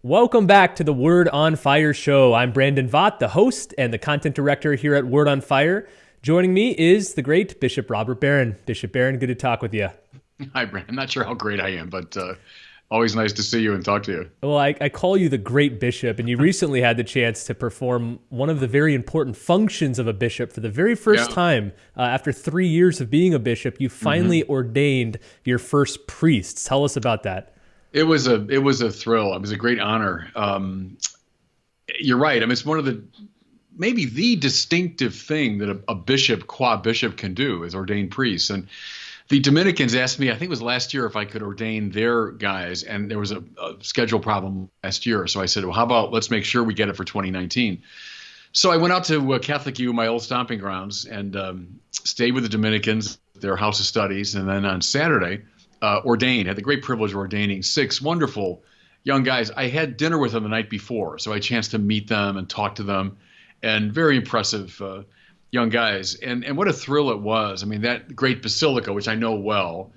Welcome back to the Word on Fire show. I'm Brandon Vaught, the host and the content director here at Word on Fire. Joining me is the great Bishop Robert Barron. Bishop Barron, good to talk with you. Hi, Brandon. I'm not sure how great I am, but always nice to see you and talk to you. Well, I call you the great bishop, and you recently had the chance to perform one of the very important functions of a bishop for the very first Yeah. time. After 3 years of being a bishop, you finally ordained your first priest. Tell us about that. It was a thrill. It was a great honor. You're right. I mean, it's one of the maybe the distinctive thing that a bishop, qua bishop, can do is ordain priests. And the Dominicans asked me, I think it was last year, if I could ordain their guys, and there was a schedule problem last year. So I said, well, how about let's make sure we get it for 2019. So I went out to Catholic U, my old stomping grounds, and stayed with the Dominicans, their house of studies. And then on Saturday, had the great privilege of ordaining 6 wonderful young guys. I had dinner with them the night before, so I had a chance to meet them and talk to them, and very impressive young guys. And what a thrill it was. I mean, that great basilica, which I know well,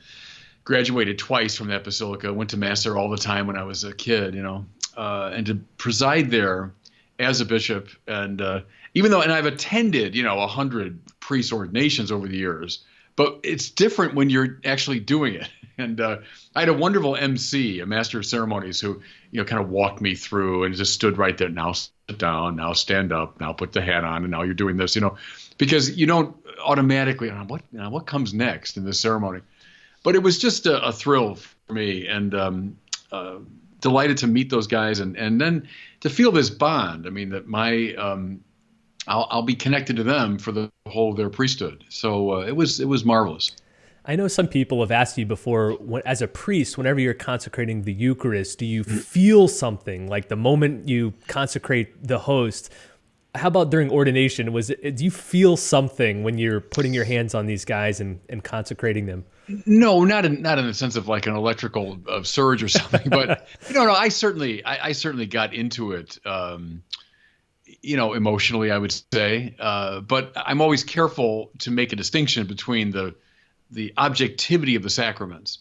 graduated twice from that basilica, went to Mass there all the time when I was a kid, and to preside there as a bishop. And and I've attended, 100 priest ordinations over the years, but it's different when you're actually doing it. And I had a wonderful MC, a master of ceremonies, who, kind of walked me through and just stood right there. Now sit down, now stand up, now put the hat on, and now you're doing this, because you don't automatically, what comes next in this ceremony. But it was just a thrill for me, and delighted to meet those guys, and then to feel this bond. I mean, that I'll be connected to them for the whole of their priesthood. So it was marvelous. I know some people have asked you before, as a priest, whenever you're consecrating the Eucharist, do you feel something like the moment you consecrate the host? How about during ordination? Do you feel something when you're putting your hands on these guys and consecrating them? No, not in the sense of like an electrical surge or something, but no, I certainly got into it, emotionally, I would say, but I'm always careful to make a distinction between the objectivity of the sacraments.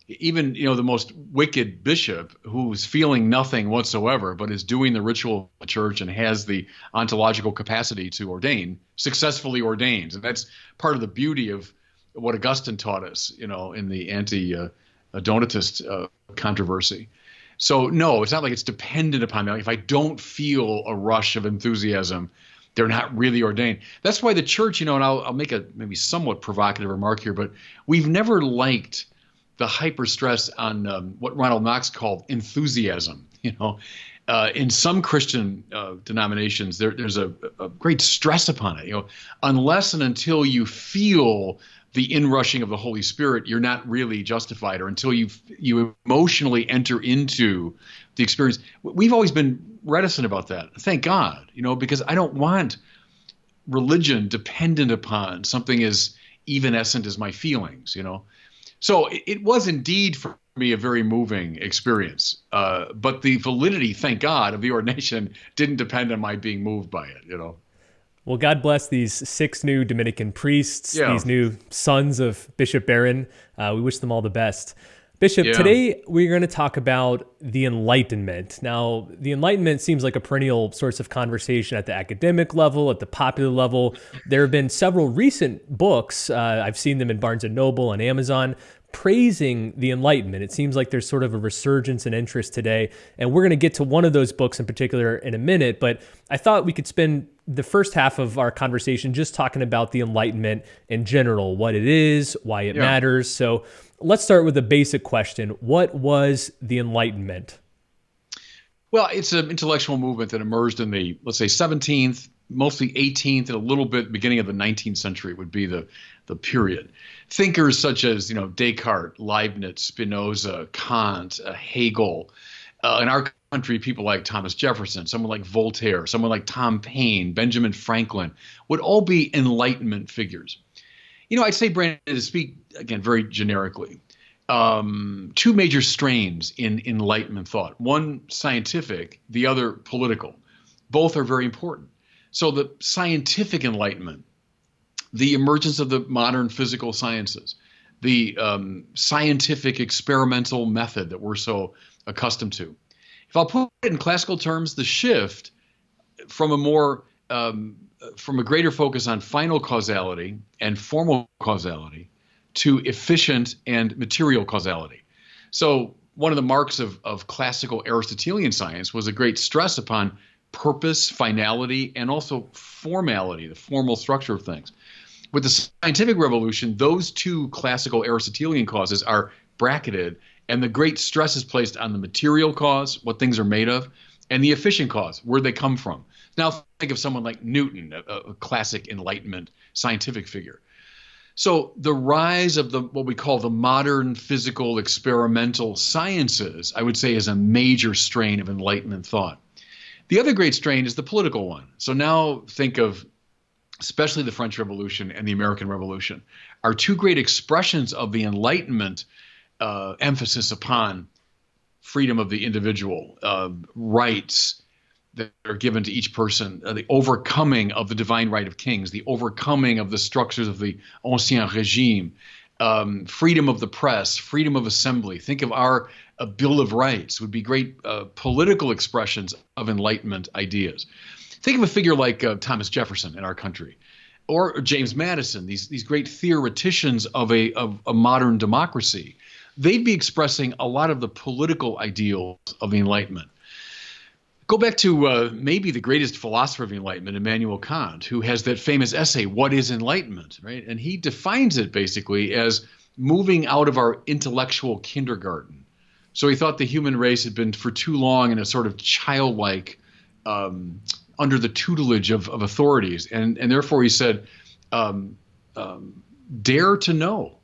Even, the most wicked bishop who's feeling nothing whatsoever, but is doing the ritual of the church and has the ontological capacity to ordain, successfully ordains. And that's part of the beauty of what Augustine taught us, in the anti-Donatist controversy. So no, it's not like it's dependent upon that. Like, if I don't feel a rush of enthusiasm, they're not really ordained. That's why the church, and I'll make a maybe somewhat provocative remark here, but we've never liked the hyper stress on what Ronald Knox called enthusiasm. In some Christian denominations, there's a great stress upon it. Unless and until you feel the inrushing of the Holy Spirit, you're not really justified, or until you emotionally enter into the experience. We've always been reticent about that. Thank God, because I don't want religion dependent upon something as evanescent as my feelings, So it was indeed for me a very moving experience. But the validity, thank God, of the ordination didn't depend on my being moved by it. Well, God bless these 6 new Dominican priests, Yeah. these new sons of Bishop Barron. We wish them all the best. Bishop, Yeah. today we're going to talk about the Enlightenment. Now, the Enlightenment seems like a perennial source of conversation at the academic level, at the popular level. There have been several recent books, I've seen them in Barnes & Noble and Amazon, praising the Enlightenment. It seems like there's sort of a resurgence in interest today, and we're going to get to one of those books in particular in a minute, but I thought we could spend the first half of our conversation just talking about the Enlightenment in general, what it is, why it matters. So let's start with a basic question. What was the Enlightenment? Well, it's an intellectual movement that emerged in the, let's say, 17th, mostly 18th, and a little bit beginning of the 19th century would be the period. Thinkers such as, Descartes, Leibniz, Spinoza, Kant, Hegel. In our country, people like Thomas Jefferson, someone like Voltaire, someone like Tom Paine, Benjamin Franklin, would all be Enlightenment figures. I'd say, Brandon, to speak, again, very generically, 2 major strains in Enlightenment thought. One scientific, the other political. Both are very important. So the scientific Enlightenment, the emergence of the modern physical sciences, the scientific experimental method that we're so accustomed to, If I'll put it in classical terms, the shift from a more from a greater focus on final causality and formal causality to efficient and material causality. So one of the marks of classical Aristotelian science was a great stress upon purpose, finality, and also formality, the formal structure of things. With the scientific revolution, those two classical Aristotelian causes are bracketed, and the great stress is placed on the material cause, what things are made of, and the efficient cause, where they come from. Now think of someone like Newton, a classic Enlightenment scientific figure. So the rise of what we call the modern physical experimental sciences, I would say, is a major strain of Enlightenment thought. The other great strain is the political one. So now think of especially the French Revolution and the American Revolution, are two great expressions of the Enlightenment emphasis upon freedom of the individual, rights that are given to each person, the overcoming of the divine right of kings, the overcoming of the structures of the Ancien Régime, freedom of the press, freedom of assembly. Think of our Bill of Rights would be great political expressions of Enlightenment ideas. Think of a figure like Thomas Jefferson in our country, or James Madison, these great theoreticians of a modern democracy. They'd be expressing a lot of the political ideals of the Enlightenment. Go back to maybe the greatest philosopher of the Enlightenment, Immanuel Kant, who has that famous essay, What is Enlightenment? Right? And he defines it basically as moving out of our intellectual kindergarten. So he thought the human race had been for too long in a sort of childlike under the tutelage of authorities. And therefore he said, dare to know,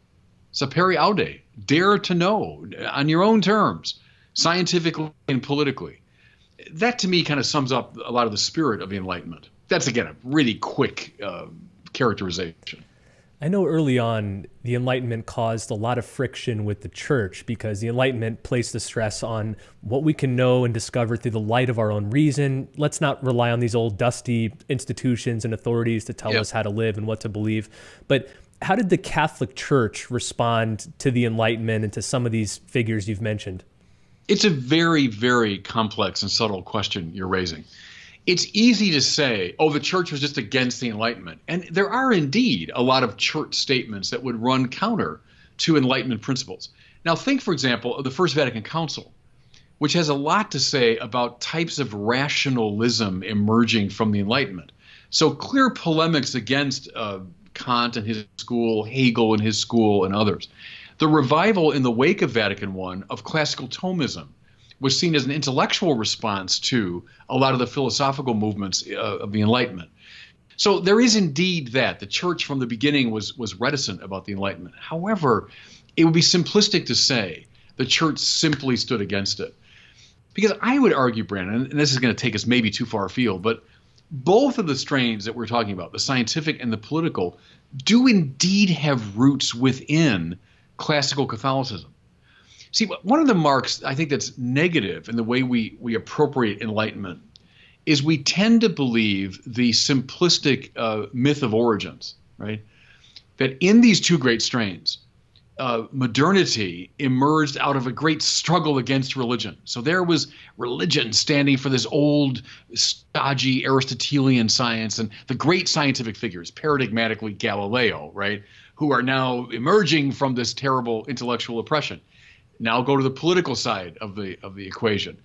sapere aude, dare to know on your own terms, scientifically and politically. That to me kind of sums up a lot of the spirit of the Enlightenment. That's, again, a really quick characterization. I know early on, the Enlightenment caused a lot of friction with the church because the Enlightenment placed the stress on what we can know and discover through the light of our own reason. Let's not rely on these old dusty institutions and authorities to tell us how to live and what to believe. But how did the Catholic Church respond to the Enlightenment and to some of these figures you've mentioned? It's a very, very complex and subtle question you're raising. It's easy to say, oh, the church was just against the Enlightenment. And there are indeed a lot of church statements that would run counter to Enlightenment principles. Now, think, for example, of the First Vatican Council, which has a lot to say about types of rationalism emerging from the Enlightenment. So clear polemics against Kant and his school, Hegel and his school, and others. The revival in the wake of Vatican I of classical Thomism was seen as an intellectual response to a lot of the philosophical movements of the Enlightenment. So there is indeed that. The church from the beginning was reticent about the Enlightenment. However, it would be simplistic to say the church simply stood against it. Because I would argue, Brandon, and this is going to take us maybe too far afield, but both of the strains that we're talking about, the scientific and the political, do indeed have roots within classical Catholicism. See, one of the marks I think that's negative in the way we appropriate Enlightenment is we tend to believe the simplistic myth of origins, right? That in these two great strains, modernity emerged out of a great struggle against religion. So there was religion standing for this old, stodgy Aristotelian science, and the great scientific figures, paradigmatically Galileo, right, who are now emerging from this terrible intellectual oppression. Now go to the political side of the equation.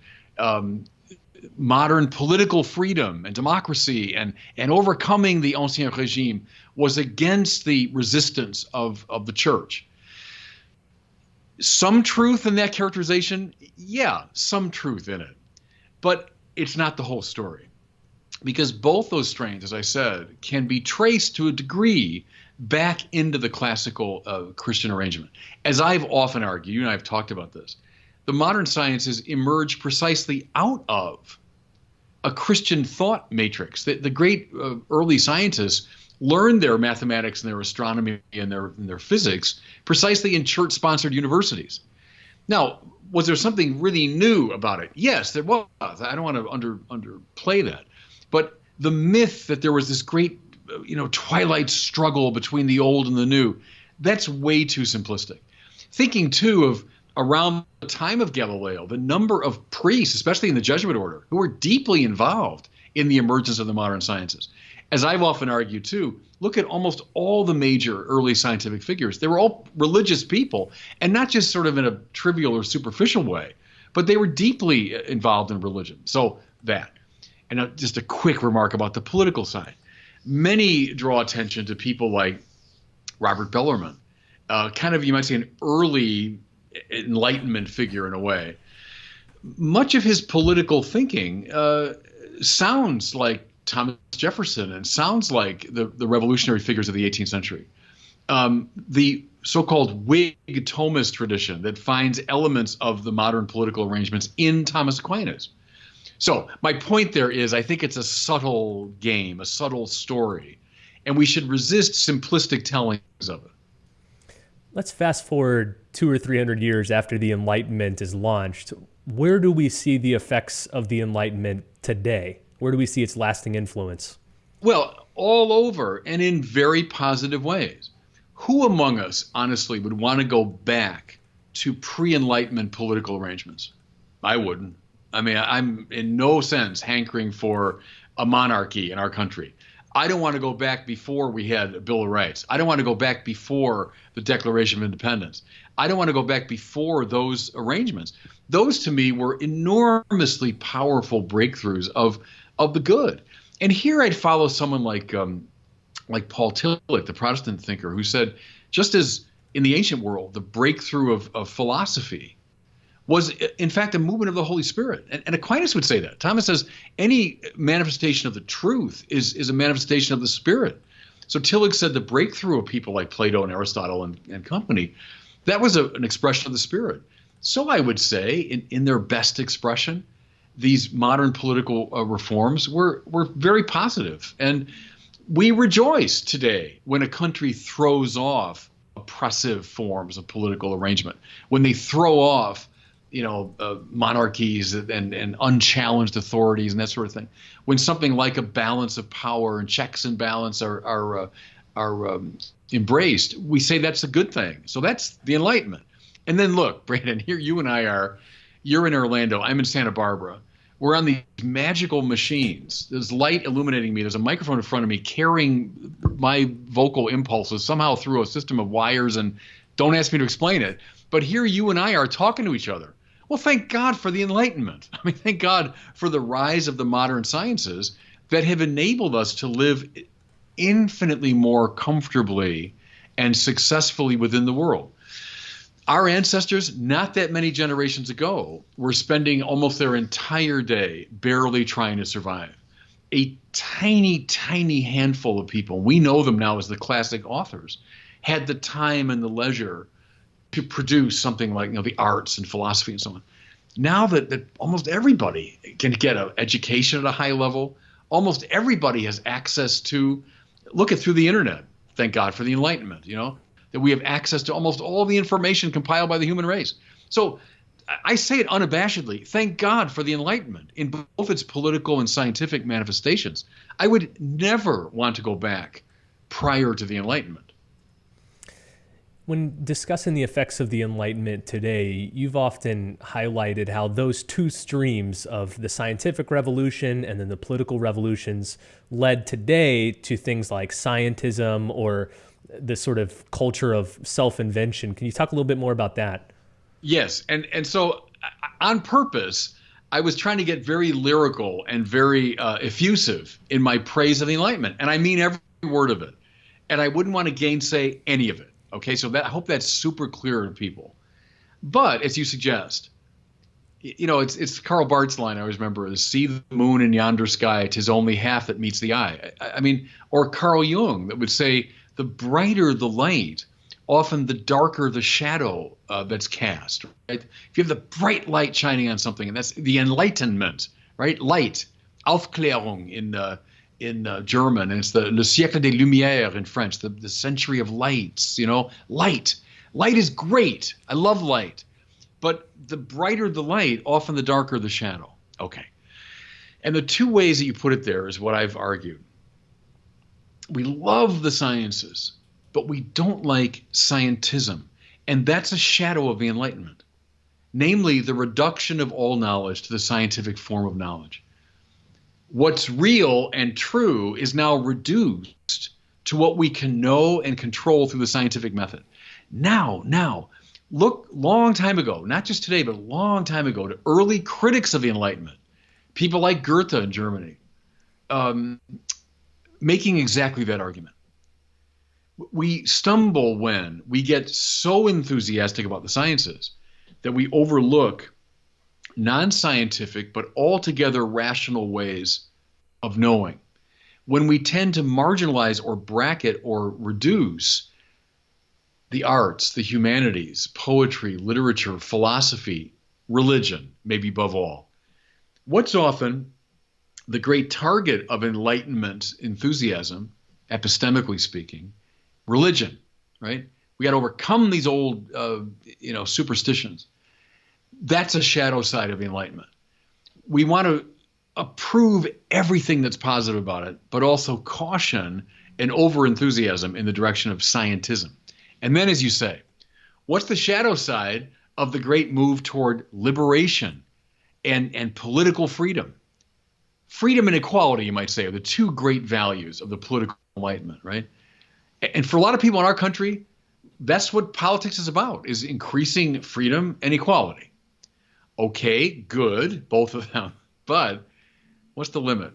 Modern political freedom and democracy and overcoming the Ancien Régime was against the resistance of the church. Some truth in that characterization, yeah, some truth in it. But it's not the whole story. Because both those strains, as I said, can be traced to a degree back into the classical Christian arrangement. As I've often argued, you and I have talked about this, the modern sciences emerge precisely out of a Christian thought matrix. The great early scientists learned their mathematics and their astronomy and their physics precisely in church-sponsored universities. Now, was there something really new about it? Yes, there was. I don't want to underplay that. But the myth that there was this great twilight struggle between the old and the new, that's way too simplistic. Thinking, too, of around the time of Galileo, the number of priests, especially in the Jesuit order, who were deeply involved in the emergence of the modern sciences. As I've often argued too, look at almost all the major early scientific figures. They were all religious people, and not just sort of in a trivial or superficial way, but they were deeply involved in religion. So that. And just a quick remark about the political side. Many draw attention to people like Robert Bellarmine, kind of, you might say, an early Enlightenment figure in a way. Much of his political thinking sounds like Thomas Jefferson and sounds like the revolutionary figures of the 18th century. The so-called Whig Thomist tradition that finds elements of the modern political arrangements in Thomas Aquinas. So my point there is, I think it's a subtle game, a subtle story, and we should resist simplistic tellings of it. Let's fast forward 200 or 300 years after the Enlightenment is launched. Where do we see the effects of the Enlightenment today? Where do we see its lasting influence? Well, all over and in very positive ways. Who among us, honestly, would want to go back to pre-Enlightenment political arrangements? I wouldn't. I mean, I'm in no sense hankering for a monarchy in our country. I don't want to go back before we had a Bill of Rights. I don't want to go back before the Declaration of Independence. I don't want to go back before those arrangements. Those, to me, were enormously powerful breakthroughs of the good. And here I'd follow someone like Paul Tillich, the Protestant thinker, who said, just as in the ancient world, the breakthrough of philosophy was, in fact, a movement of the Holy Spirit. And Aquinas would say that. Thomas says any manifestation of the truth is a manifestation of the Spirit. So Tillich said the breakthrough of people like Plato and Aristotle and company, that was an expression of the Spirit. So I would say, in their best expression, these modern political reforms were very positive. And we rejoice today when a country throws off oppressive forms of political arrangement, when they throw off monarchies and unchallenged authorities and that sort of thing. When something like a balance of power and checks and balance are embraced, we say that's a good thing. So that's the Enlightenment. And then look, Brandon, here you and I are. You're in Orlando. I'm in Santa Barbara. We're on these magical machines. There's light illuminating me. There's a microphone in front of me carrying my vocal impulses somehow through a system of wires, and don't ask me to explain it. But here you and I are talking to each other. Well, thank God for the Enlightenment. I mean, thank God for the rise of the modern sciences that have enabled us to live infinitely more comfortably and successfully within the world. Our ancestors, not that many generations ago, were spending almost their entire day barely trying to survive. A tiny, tiny handful of people, we know them now as the classic authors, had the time and the leisure to produce something like the arts and philosophy and so on. Now that almost everybody can get an education at a high level, almost everybody has access to, look at through the internet, thank God for the Enlightenment, that we have access to almost all the information compiled by the human race. So I say it unabashedly, thank God for the Enlightenment in both its political and scientific manifestations. I would never want to go back prior to the Enlightenment. When discussing the effects of the Enlightenment today, you've often highlighted how those two streams of the scientific revolution and then the political revolutions led today to things like scientism or the sort of culture of self-invention. Can you talk a little bit more about that? Yes. And so on purpose, I was trying to get very lyrical and very effusive in my praise of the Enlightenment. And I mean every word of it. And I wouldn't want to gainsay any of it. Okay, so I hope that's super clear to people. But as you suggest, it's Karl Barth's line I always remember is, see the moon in yonder sky, 'tis only half that meets the eye. I mean, or Carl Jung that would say, the brighter the light, often the darker the shadow that's cast. Right? If you have the bright light shining on something, and that's the Enlightenment, right? Light, Aufklärung in German, and it's le siècle des Lumières in French, the century of lights, light. Light is great. I love light. But the brighter the light, often the darker the shadow. Okay. And the two ways that you put it there is what I've argued. We love the sciences, but we don't like scientism. And that's a shadow of the Enlightenment. namely the reduction of all knowledge to the scientific form of knowledge. What's real and true is now reduced to what we can know and control through the scientific method. Now, look long time ago, not just today, but a long time ago, to early critics of the Enlightenment, people like Goethe in Germany, making exactly that argument. We stumble when we get so enthusiastic about the sciences that we overlook non-scientific but altogether rational ways of knowing. When we tend to marginalize or bracket or reduce the arts, the humanities, poetry, literature, philosophy, religion, maybe above all. What's often the great target of Enlightenment enthusiasm, epistemically speaking, religion, right? We got to overcome these old, superstitions. That's a shadow side of the Enlightenment. We want to approve everything that's positive about it, but also caution and over-enthusiasm in the direction of scientism. And then, as you say, what's the shadow side of the great move toward liberation and political freedom? Freedom and equality, you might say, are the two great values of the political Enlightenment, right? And for a lot of people in our country, that's what politics is about, is increasing freedom and equality. Okay, good, both of them. But what's the limit?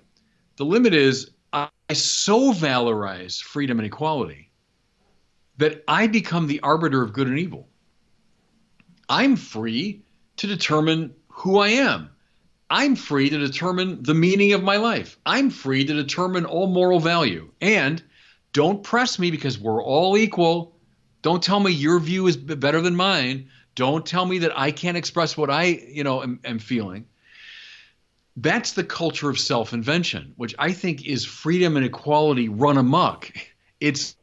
The limit is I so valorize freedom and equality that I become the arbiter of good and evil. I'm free to determine who I am. I'm free to determine the meaning of my life. I'm free to determine all moral value. And don't press me because we're all equal. Don't tell me your view is better than mine. Don't tell me that I can't express what I, am feeling. That's the culture of self-invention, which I think is freedom and equality run amok. It's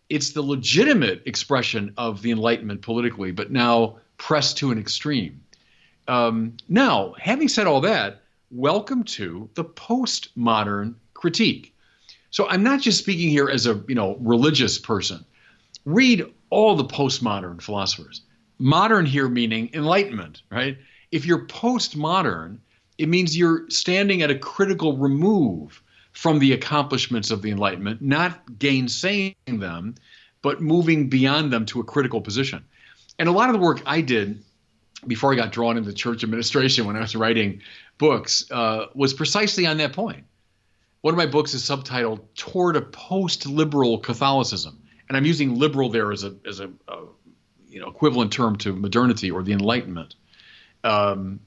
the legitimate expression of the Enlightenment politically, but now pressed to an extreme. Now, having said all that, welcome to the postmodern critique. So I'm not just speaking here as a religious person. Read all the postmodern philosophers. Modern here meaning Enlightenment, right? If you're postmodern, it means you're standing at a critical remove from the accomplishments of the Enlightenment, not gainsaying them, but moving beyond them to a critical position. And a lot of the work I did before I got drawn into church administration when I was writing books was precisely on that point. One of my books is subtitled Toward a Post-Liberal Catholicism. And I'm using liberal there as a equivalent term to modernity or the Enlightenment.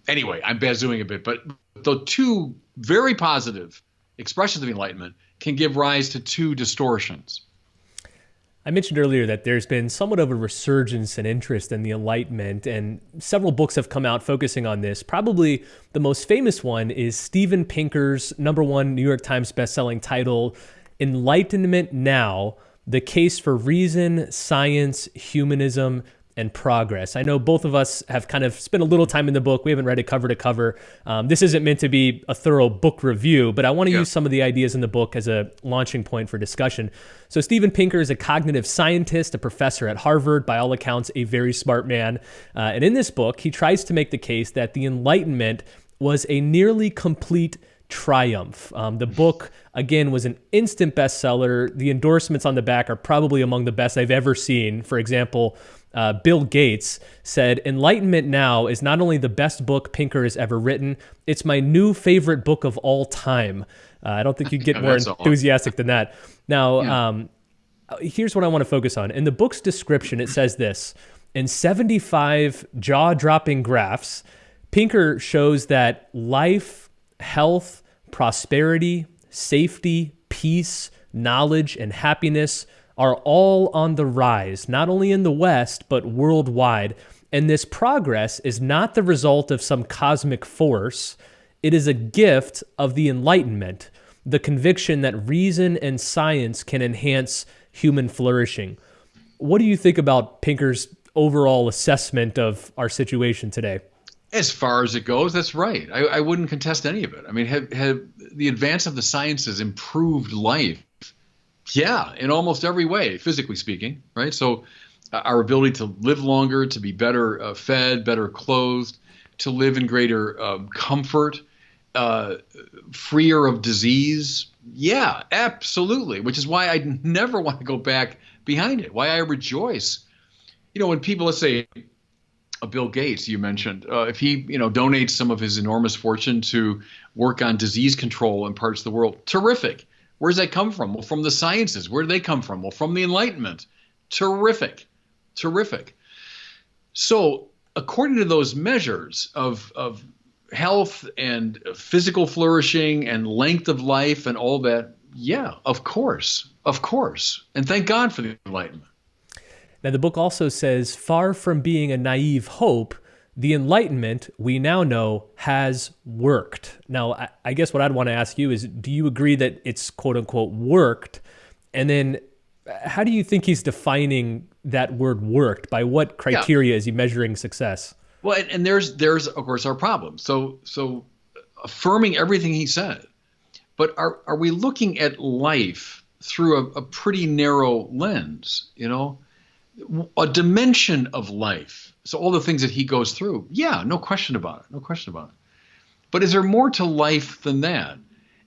Anyway, I'm bazooing a bit, but the two very positive expressions of the Enlightenment can give rise to two distortions. I mentioned earlier that there's been somewhat of a resurgence in interest in the Enlightenment, and several books have come out focusing on this. Probably the most famous one is Steven Pinker's #1 New York Times bestselling title, Enlightenment Now, The Case for Reason, Science, Humanism, and Progress. I know both of us have kind of spent a little time in the book. We haven't read it cover to cover. This isn't meant to be a thorough book review, but I want to use some of the ideas in the book as a launching point for discussion. So Steven Pinker is a cognitive scientist, a professor at Harvard, by all accounts, a very smart man. And in this book, he tries to make the case that the Enlightenment was a nearly complete triumph. The book, again, was an instant bestseller. The endorsements on the back are probably among the best I've ever seen. For example, Bill Gates said, Enlightenment Now is not only the best book Pinker has ever written, it's my new favorite book of all time. I don't think you get more enthusiastic than that. Now, here's what I want to focus on. In the book's description, it says this: in 75 jaw-dropping graphs, Pinker shows that life, health, prosperity, safety, peace, knowledge, and happiness are all on the rise, not only in the West, but worldwide. And this progress is not the result of some cosmic force. It is a gift of the Enlightenment, the conviction that reason and science can enhance human flourishing. What do you think about Pinker's overall assessment of our situation today? As far as it goes, that's right. I wouldn't contest any of it. I mean, have the advance of the sciences improved life? Yeah, in almost every way, physically speaking, right? So our ability to live longer, to be better fed, better clothed, to live in greater comfort, uh, freer of disease. Yeah, absolutely. Which is why I never want to go back behind it. Why I rejoice. When people, let's say, Bill Gates, you mentioned, if he, donates some of his enormous fortune to work on disease control in parts of the world, terrific. Where does that come from? Well, from the sciences. Where do they come from? Well, from the Enlightenment. Terrific, terrific. So, according to those measures of health and physical flourishing and length of life and all that, yeah, of course, and thank God for the Enlightenment. Now, the book also says, far from being a naive hope, the Enlightenment, we now know, has worked. Now, I guess what I'd want to ask you is, do you agree that it's quote unquote worked? And then how do you think he's defining that word worked? By what criteria is he measuring success? Well, and there's of course our problem. So affirming everything he said, but are we looking at life through a pretty narrow lens? A dimension of life. So all the things that he goes through, yeah, no question about it. But is there more to life than that?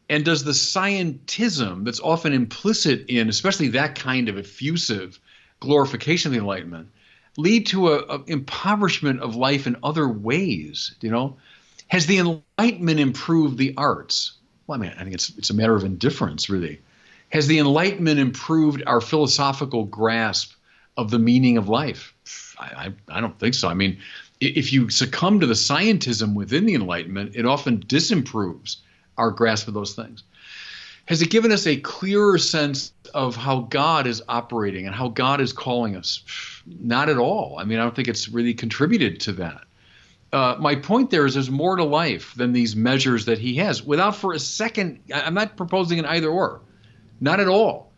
And does the scientism that's often implicit in, especially that kind of effusive glorification of the Enlightenment, lead to a impoverishment of life in other ways? Has the Enlightenment improved the arts? Well, I think it's a matter of indifference, really. Has the Enlightenment improved our philosophical grasp of the meaning of life? I don't think so. If you succumb to the scientism within the Enlightenment, it often disimproves our grasp of those things. Has it given us a clearer sense of how God is operating and how God is calling us? Not at all. I don't think it's really contributed to that. My point there is there's more to life than these measures that he has. Without for a second, I'm not proposing an either or. Not at all.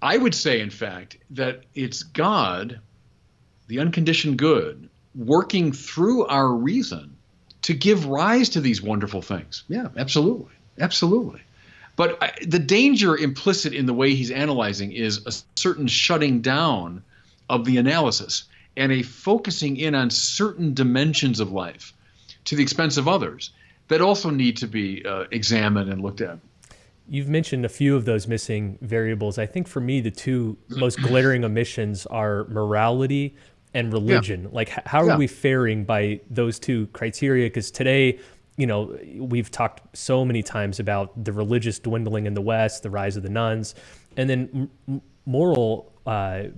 I would say, in fact, that it's God, the unconditioned good, working through our reason to give rise to these wonderful things. Yeah, absolutely. Absolutely. But the danger implicit in the way he's analyzing is a certain shutting down of the analysis and a focusing in on certain dimensions of life to the expense of others that also need to be examined and looked at. You've mentioned a few of those missing variables. I think for me, the two most glaring omissions are morality and religion. Yeah. Like, how are we faring by those two criteria? Because today, we've talked so many times about the religious dwindling in the West, the rise of the nuns, and then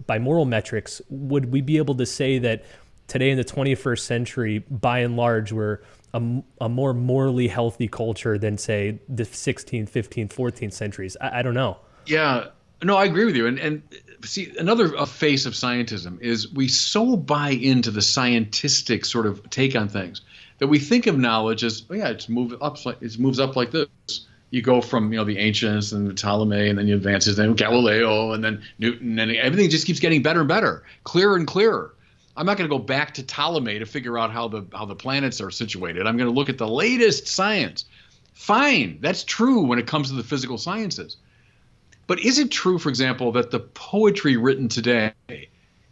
by moral metrics, would we be able to say that today in the 21st century, by and large, we're a more morally healthy culture than, say, the 16th, 15th, 14th centuries? I don't know. Yeah, no, I agree with you. And see, another face of scientism is we so buy into the scientistic sort of take on things that we think of knowledge as, it moves up like this. You go from, the ancients and the Ptolemy, and then you advance, and then Galileo, and then Newton, and everything just keeps getting better and better, clearer and clearer. I'm not going to go back to Ptolemy to figure out how the planets are situated. I'm going to look at the latest science. Fine, that's true when it comes to the physical sciences. But is it true, for example, that the poetry written today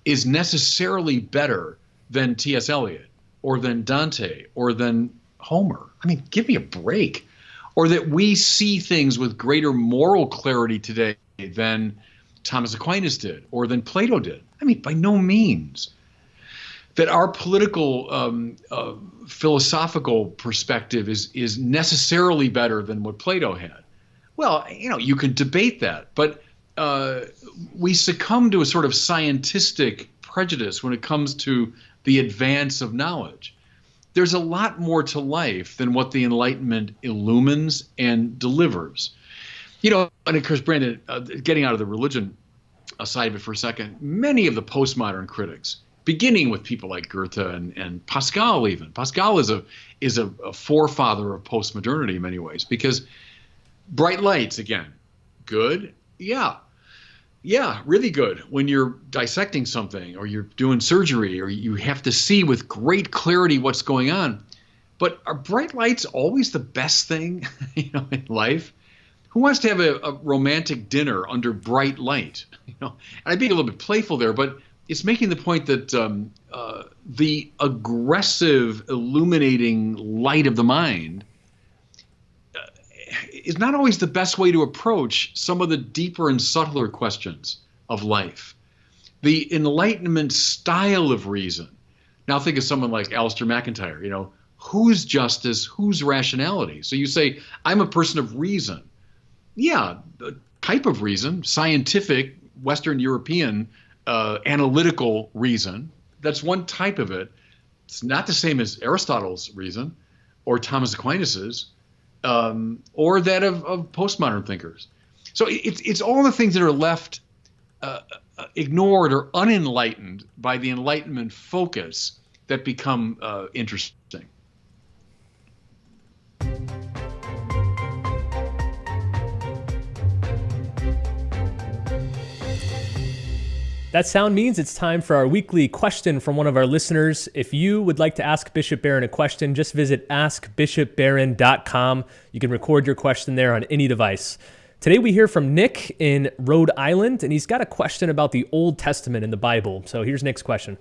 is necessarily better than T.S. Eliot or than Dante or than Homer? Give me a break. Or that we see things with greater moral clarity today than Thomas Aquinas did or than Plato did? By no means. That our political philosophical perspective is necessarily better than what Plato had. Well, you can debate that, but we succumb to a sort of scientistic prejudice when it comes to the advance of knowledge. There's a lot more to life than what the Enlightenment illumines and delivers. And of course, Brandon, getting out of the religion side of it for a second, many of the postmodern critics, beginning with people like Goethe and Pascal even. Pascal is a forefather of postmodernity in many ways, because bright lights, again, good? Yeah, really good when you're dissecting something or you're doing surgery or you have to see with great clarity what's going on. But are bright lights always the best thing in life? Who wants to have a romantic dinner under bright light? And I'm being a little bit playful there, but it's making the point that the aggressive, illuminating light of the mind is not always the best way to approach some of the deeper and subtler questions of life. The Enlightenment style of reason. Now think of someone like Alistair McIntyre, whose justice, whose rationality? So you say, I'm a person of reason. Yeah, a type of reason, scientific, Western European, analytical reason. That's one type of it. It's not the same as Aristotle's reason or Thomas Aquinas's or that of postmodern thinkers. So it's all the things that are left ignored or unenlightened by the Enlightenment focus that become interesting. That sound means it's time for our weekly question from one of our listeners. If you would like to ask Bishop Barron a question, just visit askbishopbarron.com. You can record your question there on any device. Today we hear from Nick in Rhode Island, and he's got a question about the Old Testament in the Bible. So here's Nick's question.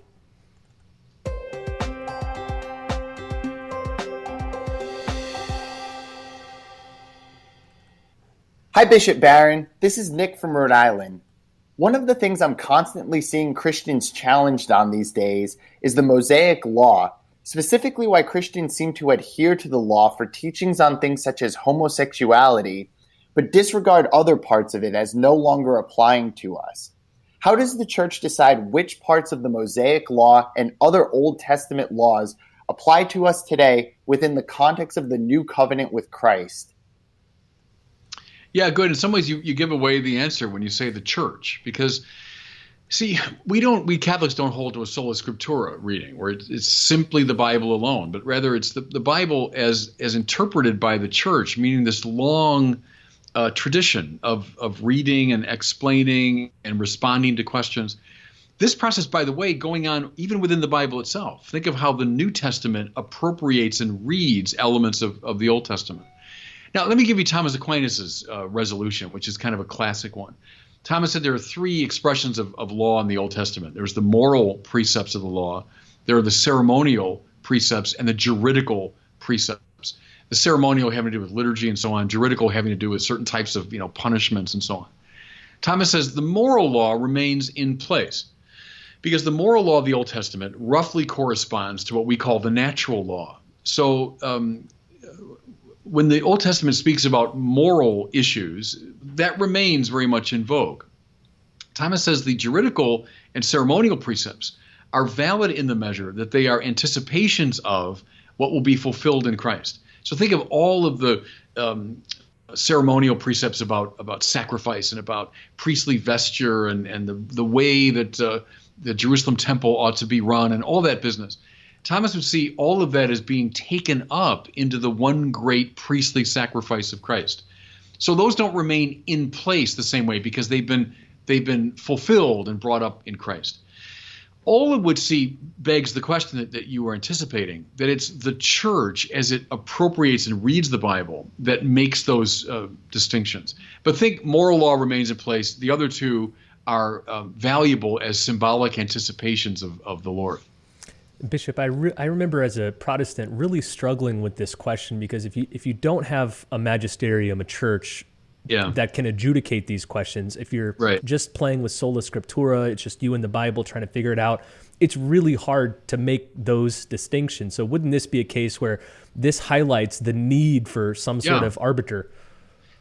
Hi, Bishop Barron. This is Nick from Rhode Island. One of the things I'm constantly seeing Christians challenged on these days is the Mosaic law, specifically why Christians seem to adhere to the law for teachings on things such as homosexuality, but disregard other parts of it as no longer applying to us. How does the church decide which parts of the Mosaic law and other Old Testament laws apply to us today within the context of the new covenant with Christ? Yeah, good. In some ways, you give away the answer when you say the church, because, see, we Catholics don't hold to a sola scriptura reading, where it's simply the Bible alone, but rather it's the Bible as interpreted by the church, meaning this long tradition of reading and explaining and responding to questions. This process, by the way, going on even within the Bible itself. Think of how the New Testament appropriates and reads elements of the Old Testament. Now, let me give you Thomas Aquinas's resolution, which is kind of a classic one. Thomas said there are three expressions of law in the Old Testament. There's the moral precepts of the law, there are the ceremonial precepts, and the juridical precepts. The ceremonial having to do with liturgy and so on, juridical having to do with certain types of punishments and so on. Thomas says the moral law remains in place because the moral law of the Old Testament roughly corresponds to what we call the natural law. So when the Old Testament speaks about moral issues, that remains very much in vogue. Thomas says the juridical and ceremonial precepts are valid in the measure that they are anticipations of what will be fulfilled in Christ. So think of all of the ceremonial precepts about sacrifice and about priestly vesture and the way that the Jerusalem temple ought to be run and all that business. Thomas would see all of that as being taken up into the one great priestly sacrifice of Christ. So those don't remain in place the same way because they've been fulfilled and brought up in Christ. All it would see begs the question that you were anticipating, that it's the church as it appropriates and reads the Bible that makes those distinctions. But think moral law remains in place. The other two are valuable as symbolic anticipations of the Lord. Bishop, I remember as a Protestant really struggling with this question because if you don't have a magisterium, a church that can adjudicate these questions, if you're just playing with sola scriptura, it's just you and the Bible trying to figure it out, it's really hard to make those distinctions. So wouldn't this be a case where this highlights the need for some sort of arbiter?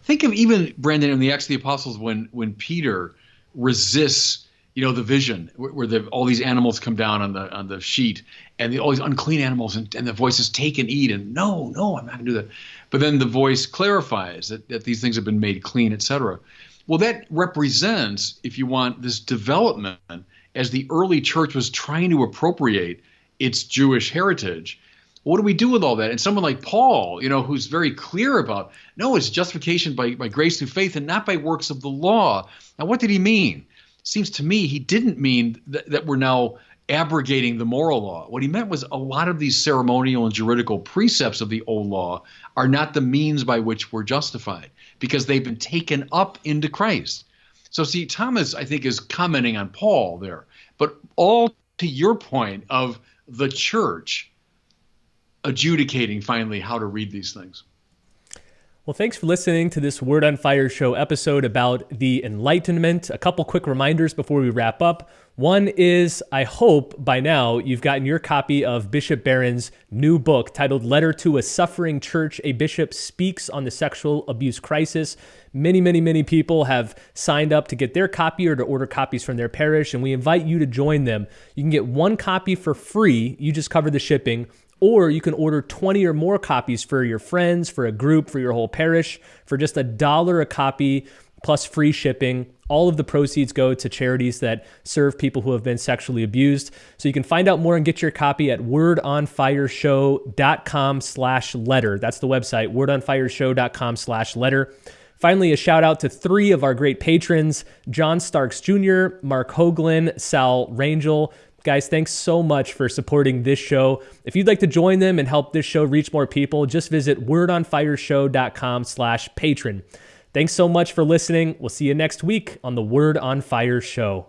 Think of even, Brandon, in the Acts of the Apostles when Peter resists the vision where all these animals come down on the sheet and all these unclean animals and the voice is take and eat and no, I'm not going to do that. But then the voice clarifies that these things have been made clean, etc. Well, that represents, if you want, this development as the early church was trying to appropriate its Jewish heritage. What do we do with all that? And someone like Paul, who's very clear about, no, it's justification by grace through faith and not by works of the law. Now, what did he mean? Seems to me he didn't mean that we're now abrogating the moral law. What he meant was a lot of these ceremonial and juridical precepts of the old law are not the means by which we're justified because they've been taken up into Christ. So see, Thomas, I think, is commenting on Paul there, but all to your point of the church adjudicating finally how to read these things. Well, thanks for listening to this Word on Fire show episode about the Enlightenment. A couple quick reminders before we wrap up. One is, I hope by now you've gotten your copy of Bishop Barron's new book titled Letter to a Suffering Church, A Bishop Speaks on the Sexual Abuse Crisis. Many people have signed up to get their copy or to order copies from their parish, and we invite you to join them. You can get one copy for free. You just cover the shipping. Or you can order 20 or more copies for your friends, for a group, for your whole parish, for just $1 a copy plus free shipping. All of the proceeds go to charities that serve people who have been sexually abused. So you can find out more and get your copy at wordonfireshow.com/letter. That's the website, wordonfireshow.com/letter. Finally, a shout out to 3 of our great patrons, John Starks Jr., Mark Hoagland, Sal Rangel. Guys, thanks so much for supporting this show. If you'd like to join them and help this show reach more people, just visit wordonfireshow.com/patron. Thanks so much for listening. We'll see you next week on the Word on Fire show.